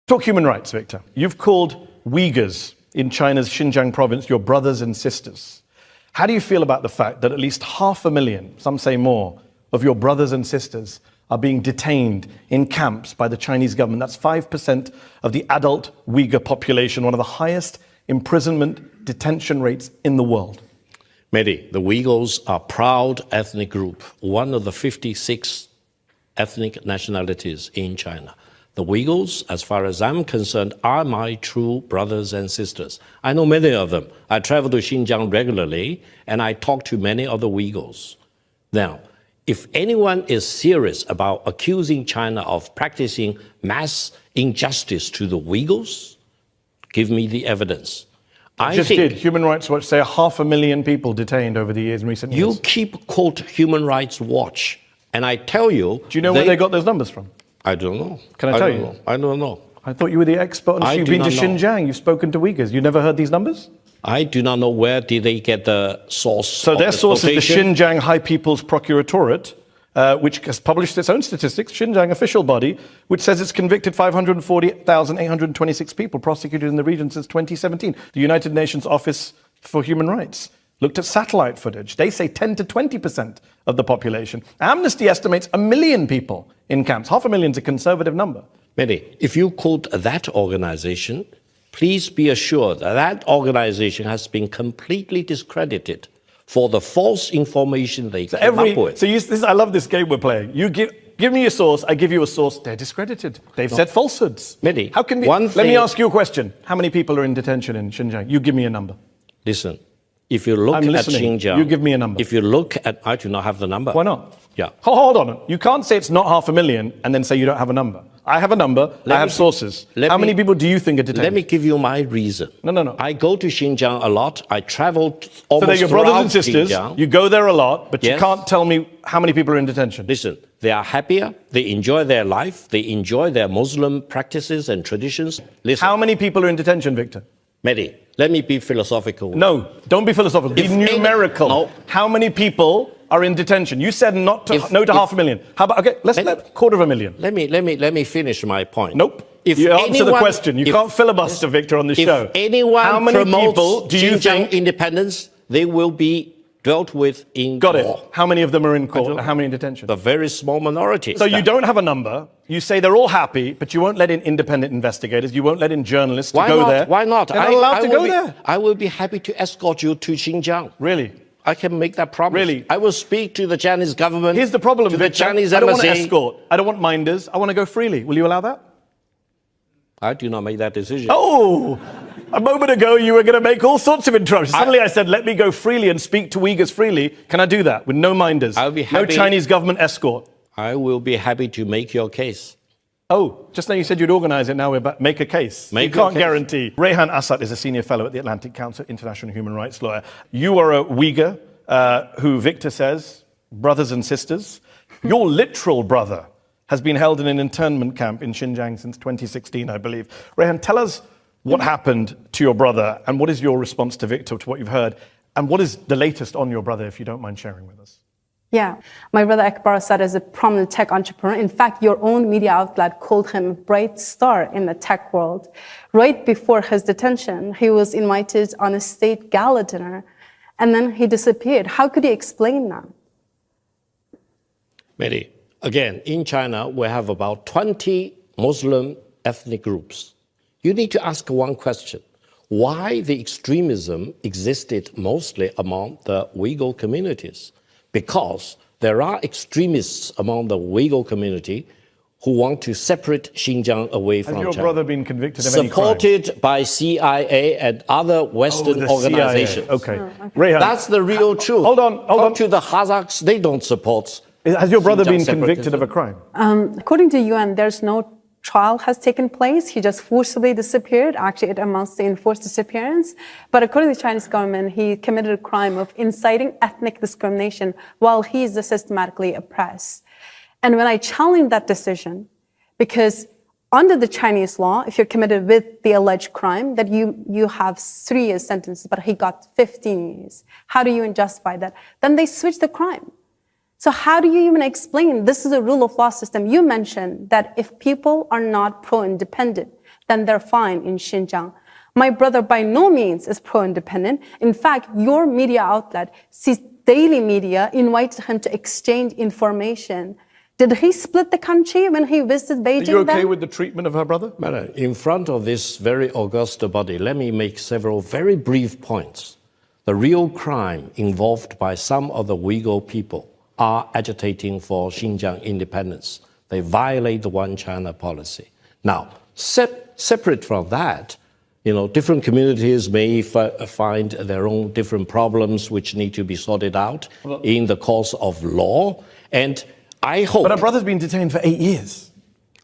Talk human rights, Victor. You've called Uyghurs in China's Xinjiang province your brothers and sisters. How do you feel about the fact that at least 500,000, some say more, of your brothers and sisters are being detained in camps by the Chinese government? That's 5% of the adult Uyghur population, one of the highest imprisonment detention rates in the world. Mehdi, the Uyghurs are a proud ethnic group, one of the 56 ethnic nationalities in China. The Uyghurs, as far as I'm concerned, are my true brothers and sisters. I know many of them. I travel to Xinjiang regularly, and I talk to many of the Uyghurs. Now, if anyone is serious about accusing China of practicing mass injustice to the Uyghurs, give me the evidence. I did. Human Rights Watch say 500,000 people detained over the years in recent years. You keep quote Human Rights Watch, and I tell you... Do you know where they got those numbers from? I don't know. Can I tell you? I don't know. I thought you were the expert on... You've been to Xinjiang, you've spoken to Uyghurs. You never heard these numbers? I do not know where did they get the source. So their source is the Xinjiang High People's Procuratorate, which has published its own statistics, Xinjiang official body, which says it's convicted 540,826 people prosecuted in the region since 2017. The United Nations Office for Human Rights looked at satellite footage. They say 10 to 20% of the population. Amnesty estimates 1 million people in camps. 500,000 is a conservative number. Mehdi, if you quote that organization, please be assured that that organization has been completely discredited for the false information they came up with. I love this game we're playing. You give me a source, I give you a source. They're discredited. They've said falsehoods. Mehdi, how can let me ask you a question. How many people are in detention in Xinjiang? You give me a number. Listen, if you look at Xinjiang... You give me a number. If you look at... I do not have the number. Why not? Yeah. Hold on. You can't say it's not 500,000 and then say you don't have a number. I have a number. I have sources. How many people do you think are detained? Let me give you my reason. No. I go to Xinjiang a lot. I travel almost So they're your brothers and sisters. Xinjiang. You go there a lot, but you can't tell me how many people are in detention. Listen, they are happier. They enjoy their life. They enjoy their Muslim practices and traditions. Listen. How many people are in detention, Victor? Mehdi, let me be philosophical. No, don't be philosophical. Be numerical. No. How many people are in detention? You said no to 500,000. How about, okay, let's let 250,000. Let me finish my point. Nope. You answer the question. You can't filibuster, Victor, on the show. If anyone how many promotes people do you think independence, they will be dealt with in Got law. it. How many of them are in court? How many in detention? A very small minority. So you don't have a number. You say they're all happy, but you won't let in independent investigators. You won't let in journalists to go there. Why not? They're not allowed to go there. I will be happy to escort you to Xinjiang. Really? I can make that promise. Really? I will speak to the Chinese government. Here's the problem, to Victor. the Chinese I don't embassy. want to escort. I don't want minders. I want to go freely. Will you allow that? I do not make that decision. Oh, a moment ago you were going to make all sorts of interruptions. Suddenly I said, let me go freely and speak to Uyghurs freely. Can I do that with no minders? I'll be happy. No Chinese government escort. I will be happy to make your case. Oh, just now you said you'd organize it. Now we're about make a case. You can't guarantee. Rehan Assad is a senior fellow at the Atlantic Council, international human rights lawyer. You are a Uyghur who Victor says, brothers and sisters. Your literal brother has been held in an internment camp in Xinjiang since 2016, I believe. Rehan, tell us what happened to your brother and what is your response to Victor, to what you've heard, and what is the latest on your brother, if you don't mind sharing with us. Yeah, my brother Akbar Assad is a prominent tech entrepreneur. In fact, your own media outlet called him a bright star in the tech world. Right before his detention, he was invited on a state gala dinner, and then he disappeared. How could you explain that? Mehdi, again, in China, we have about 20 Muslim ethnic groups. You need to ask one question. Why the extremism existed mostly among the Uyghur communities? Because there are extremists among the Uyghur community who want to separate Xinjiang away from China. Has your brother been convicted of any crime? Supported by CIA and other Western organizations. CIA. Okay. Rehan, that's the real truth. Hold on. Talk to the Kazakhs, they don't support. Has your brother been convicted of a crime? According to UN, there's no trial has taken place. He just forcibly disappeared. Actually, it amounts to enforced disappearance. But according to the Chinese government, he committed a crime of inciting ethnic discrimination while he is systematically oppressed. And when I challenged that decision, because under the Chinese law, if you're committed with the alleged crime, that you have 3 years sentence, but he got 15 years. How do you justify that? Then they switched the crime. So how do you even explain this is a rule of law system? You mentioned that if people are not pro-independent, then they're fine in Xinjiang. My brother by no means is pro-independent. In fact, your media outlet, CIS Daily Media, invited him to exchange information. Did he split the country when he visited Beijing? Are you okay then? with the treatment of her brother? Madam, in front of this very august body, let me make several very brief points. The real crime involved by some of the Uyghur people are agitating for Xinjiang independence. They violate the One China policy. Now, separate from that, different communities may find their own different problems which need to be sorted out in the course of law. And I hope. But her brother's been detained for 8 years.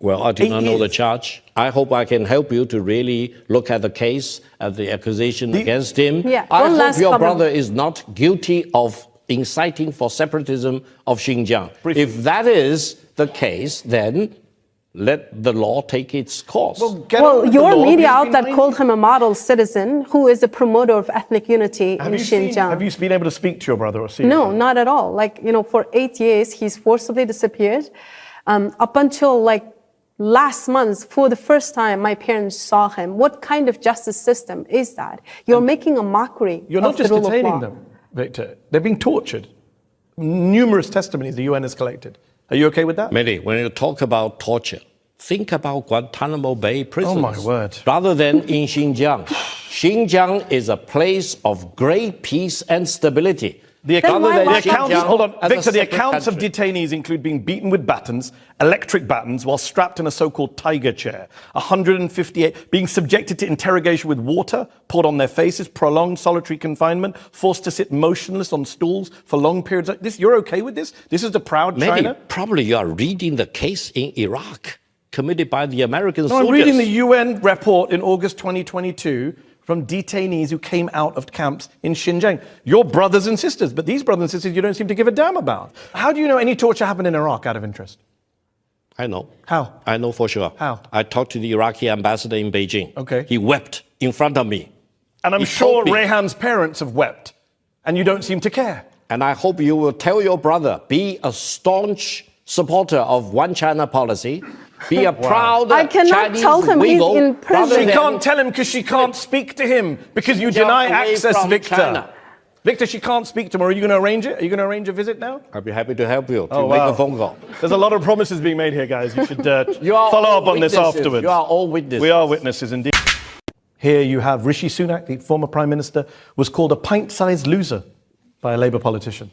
Well, I do not know the years. charge. I hope I can help you to really look at the case, at the accusation against him. Yeah, I one hope last your comment. brother is not guilty of inciting for separatism of Xinjiang. Briefly. If that is the case, then let the law take its course. Get on Well, with the your law. media He's been outlet lying. called him a model citizen who is a promoter of ethnic unity in Xinjiang. Have you been able to speak to your brother or see him? No, not at all. For 8 years, he's forcibly disappeared. Up until last month, for the first time, my parents saw him. What kind of justice system is that? You're making a mockery You're of not just the rule of detaining law. them, Victor. They're being tortured. Numerous testimonies the UN has collected. Are you okay with that? Mehdi, when you talk about torture, think about Guantanamo Bay prisons. Oh, my word. Rather than in Xinjiang. Xinjiang is a place of great peace and stability. The Then why accounts, lock the accounts, up- hold on, as a Victor, the separate accounts of country. detainees include being beaten with batons, electric batons, while strapped in a so-called tiger chair. 158 being subjected to interrogation with water poured on their faces, prolonged solitary confinement, forced to sit motionless on stools for long periods. Like this, you're okay with this? This is the proud Maybe, China? probably you are reading the case in Iraq committed by the American No, soldiers. I'm reading the UN report in August 2022 from detainees who came out of camps in Xinjiang. Your brothers and sisters, but these brothers and sisters you don't seem to give a damn about. How do you know any torture happened in Iraq out of interest? I know. How? I know for sure. How? I talked to the Iraqi ambassador in Beijing. Okay. He wept in front of me. And I'm He sure told me. Rehan's parents have wept, and you don't seem to care. And I hope you will tell your brother, be a staunch supporter of One China policy, be a proud I cannot Chinese tell him he's Uyghur, in prison. rather She than can't tell him because she can't speak to him because you Xinjiang deny away access, from Victor. China. Victor, she can't speak to him. Are you going to arrange it? Are you going to arrange a visit now? I'll be happy to help you to Oh, make wow. a phone call. There's a lot of promises being made here, guys. You should You are follow all up on this witnesses. afterwards. You are all witnesses. We are witnesses indeed. Here you have Rishi Sunak, the former Prime Minister, was called a pint-sized loser by a Labour politician.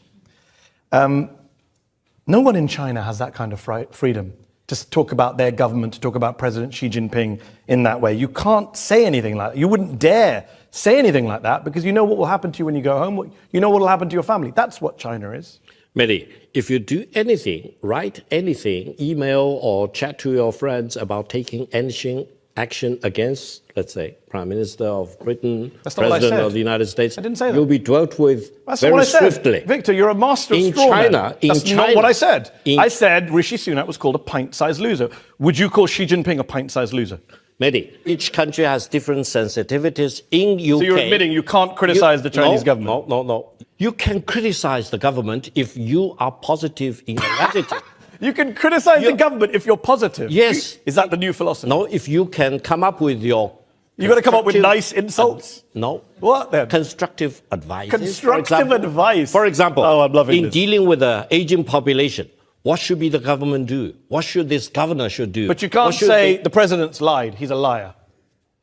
No one in China has that kind of freedom to talk about their government, to talk about President Xi Jinping in that way. You can't say anything like that. You wouldn't dare say anything like that because you know what will happen to you when you go home. You know what will happen to your family. That's what China is. Mehdi, if you do anything, write anything, email or chat to your friends about taking anything action against, let's say, Prime Minister of Britain, That's not what I President said. of the United States, I didn't say that. you'll be dealt with That's very not what I said. swiftly. Victor, you're a master of In straw man. China- That's in not China- what I said. in- I said Rishi Sunak was called a pint-sized loser. Would you call Xi Jinping a pint-sized loser? Mehdi, each country has different sensitivities. In UK, So you're admitting you can't criticize the Chinese government? No. You can criticize the government if you are positive in your attitude. You can criticize the government if you're positive. Yes. Is that the new philosophy? No, if you can come up with your You've got to come up with constructive nice insults. No. What then? Constructive advice. Constructive advice. For example, Oh, I'm loving in this. dealing with the aging population, what should be the government do? What should this governor should do? But you can't What should say they- the president's lied. He's a liar.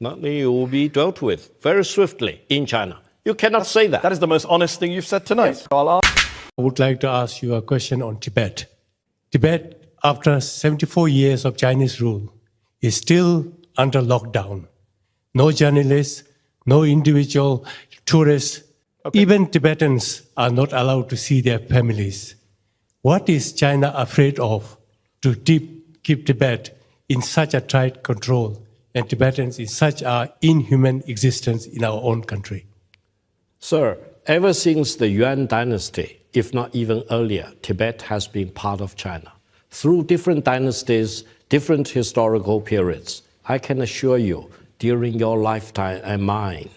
No, you will be dealt with very swiftly in China. You cannot say that. That is the most honest thing you've said tonight. So I'll ask. I would like to ask you a question on Tibet. Tibet, after 74 years of Chinese rule, is still under lockdown. No journalists, no individual tourists, even Tibetans are not allowed to see their families. What is China afraid of to keep Tibet in such a tight control and Tibetans in such an inhuman existence in our own country? Sir, ever since the Yuan dynasty, if not even earlier, Tibet has been part of China. Through different dynasties, different historical periods, I can assure you, during your lifetime and mine,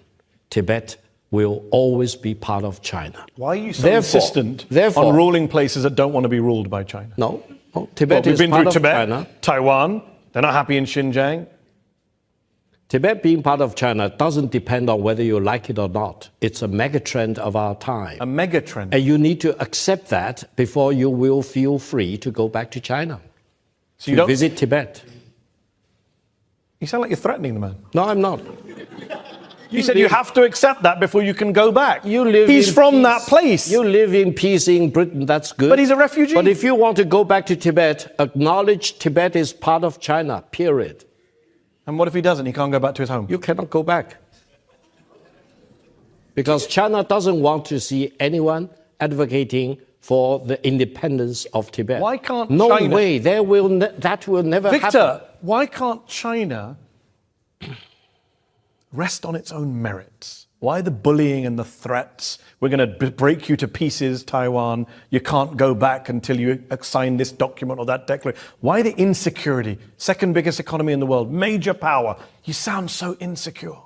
Tibet will always be part of China. Why are you so Therefore- insistent therefore- on ruling places that don't want to be ruled by China? No, Well, Tibet we've is been part through of Tibet, China. Taiwan. They're not happy in Xinjiang. Tibet being part of China doesn't depend on whether you like it or not. It's a megatrend of our time. A megatrend. And you need to accept that before you will feel free to go back to China, So you to don't visit Tibet. You sound like you're threatening the man. No, I'm not. You said you have to accept that before you can go back. He's in from peace. that place. You live in peace in Britain, that's good. But he's a refugee. But if you want to go back to Tibet, acknowledge Tibet is part of China, period. And what if he doesn't? He can't go back to his home. You cannot go back. Because China doesn't want to see anyone advocating for the independence of Tibet. Why can't no China... way. That will never happen. Victor, why can't China rest on its own merits? Why the bullying and the threats? We're going to break you to pieces, Taiwan. You can't go back until you sign this document or that declaration. Why the insecurity? Second biggest economy in the world, major power. You sound so insecure.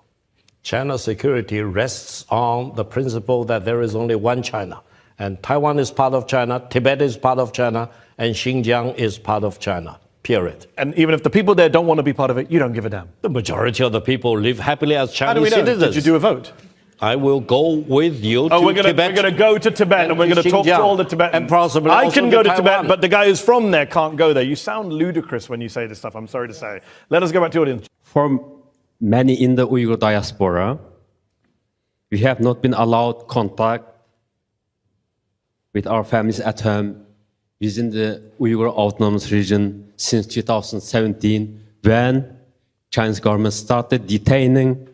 China's security rests on the principle that there is only one China. And Taiwan is part of China, Tibet is part of China, and Xinjiang is part of China. Period. And even if the people there don't want to be part of it, you don't give a damn. The majority of the people live happily as How do we Chinese know? citizens. Did you do a vote? I will go with you to we're gonna, Tibet. We're going to go to Tibet and we're going to talk to Xinjiang, all the Tibetans. and possibly I also can go to Taiwan. Tibet, but the guy who's from there can't go there. You sound ludicrous when you say this stuff, I'm sorry to say. Let us go back to the audience. For many in the Uyghur diaspora, we have not been allowed contact with our families at home within the Uyghur Autonomous Region since 2017, when Chinese government started detaining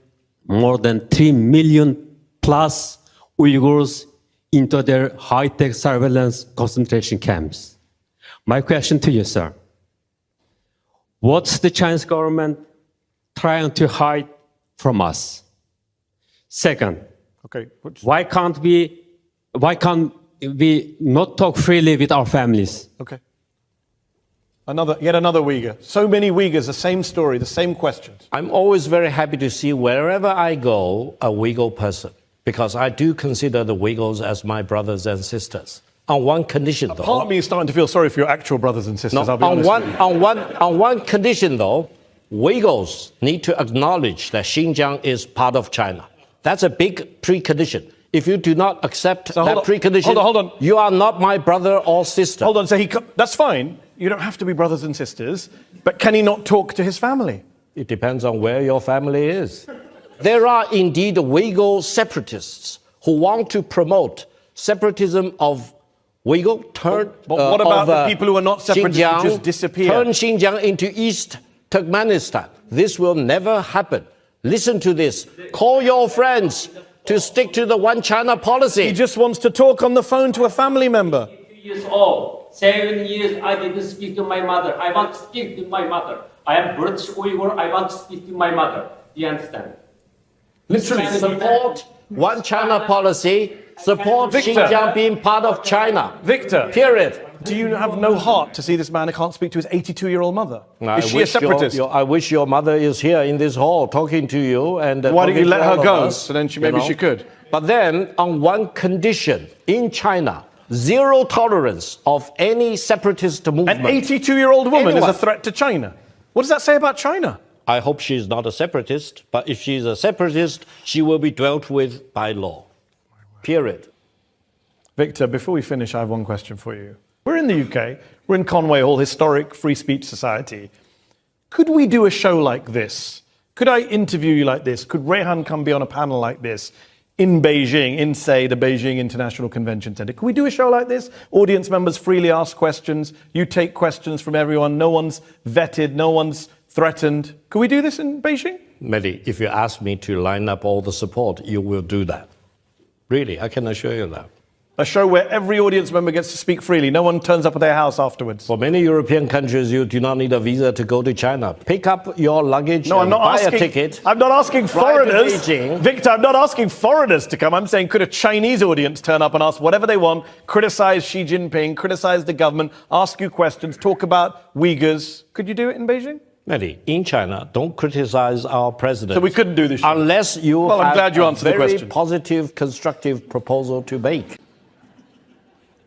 more than 3 million plus Uyghurs into their high-tech surveillance concentration camps. My question to you, sir, what's the Chinese government trying to hide from us? Second, Okay. why can't we not talk freely with our families? Okay. Yet another Uyghur. So many Uyghurs, the same story, the same questions. I'm always very happy to see wherever I go a Uyghur person, because I do consider the Uyghurs as my brothers and sisters. On one condition, though. Part of me is starting to feel sorry for your actual brothers and sisters. No, I'll be honest with you. on one condition, though, Uyghurs need to acknowledge that Xinjiang is part of China. That's a big precondition. If you do not accept So that precondition, hold on. you are not my brother or sister. Hold on, so that's fine. You don't have to be brothers and sisters, but can he not talk to his family? It depends on where your family is. There are indeed Uyghur separatists who want to promote separatism of Uyghur, But what about the people who are not separatists who just disappear? Turn Xinjiang into East Turkmenistan. This will never happen. Listen to this. Call your friends to stick to the one China policy. He just wants to talk on the phone to a family member. years old. 7 years I didn't speak to my mother. I want to speak to my mother. I am British Uyghur. I want to speak to my mother. Do you understand? Literally support one China policy, support Victor. Xinjiang being part of China. Victor. Period. Do you have no heart to see this man who can't speak to his 82-year-old mother? Is she a separatist? I wish your mother is here in this hall talking to you. And Why don't you talking let to her all of go? us, So then you maybe know. she could. But then, on one condition, in China, zero tolerance of any separatist movement. An 82-year-old woman is Anyone. a threat to China. What does that say about China? I hope she's not a separatist, but if she's a separatist, she will be dealt with by law. Period. Victor, before we finish, I have one question for you. We're in the UK. We're in Conway Hall, historic free speech society. Could we do a show like this? Could I interview you like this? Could Rehan come be on a panel like this in Beijing, in, say, the Beijing International Convention Center? Could we do a show like this? Audience members freely ask questions. You take questions from everyone. No one's vetted. No one's threatened. Could we do this in Beijing? Mehdi, if you ask me to line up all the support, you will do that. Really, I can assure you that. A show where every audience member gets to speak freely. No one turns up at their house afterwards. For many European countries, you do not need a visa to go to China. Pick up your luggage No, I'm and not buy asking. a ticket. I'm not asking Fly to foreigners. Beijing. Victor, I'm not asking foreigners to come. I'm saying, could a Chinese audience turn up and ask whatever they want, criticize Xi Jinping, criticize the government, ask you questions, talk about Uyghurs? Could you do it in Beijing? Mehdi, in China, don't criticize our president. So we couldn't do this show? Unless you Well, I'm have glad you a answered the very question. positive, constructive proposal to make.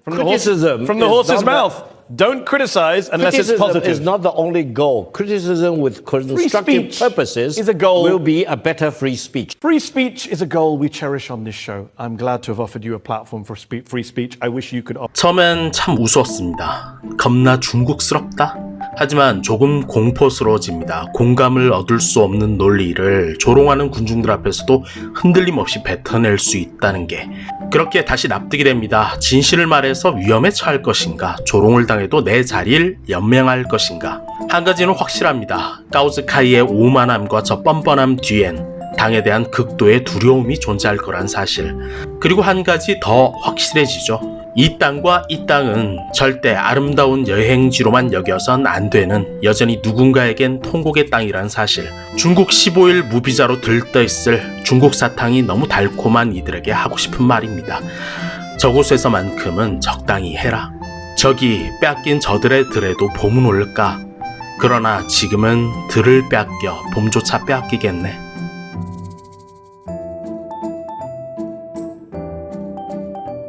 From Criticism from the is horse's not that- mouth. Don't criticize unless it's Criticism positive. is not the only goal. Criticism with constructive speech purposes is a goal. will be a better free speech. Free speech is a goal we cherish on this show. I'm glad to have offered you a platform for free speech. I wish you could. 처음엔 참 우스웠습니다. 겁나 중국스럽다. 하지만 조금 공포스러워집니다. 공감을 얻을 수 없는 논리를 조롱하는 군중들 앞에서도 흔들림 없이 뱉어낼 수 있다는 게, 그렇게 다시 납득이 됩니다. 진실을 말해서 위험에 처할 것인가, 조롱을 당해도 내 자리를 연명할 것인가. 한 가지는 확실합니다. 가우즈카이의 오만함과 저 뻔뻔함 뒤엔 당에 대한 극도의 두려움이 존재할 거란 사실. 그리고 한 가지 더 확실해지죠. 이 땅과 이 땅은 절대 아름다운 여행지로만 여겨선 안 되는, 여전히 누군가에겐 통곡의 땅이란 사실. 중국 15일 무비자로 들떠있을 중국 사탕이 너무 달콤한 이들에게 하고 싶은 말입니다. 저곳에서만큼은 적당히 해라. 저기 빼앗긴 저들의 들에도 봄은 올까? 그러나 지금은 들을 빼앗겨 봄조차 빼앗기겠네.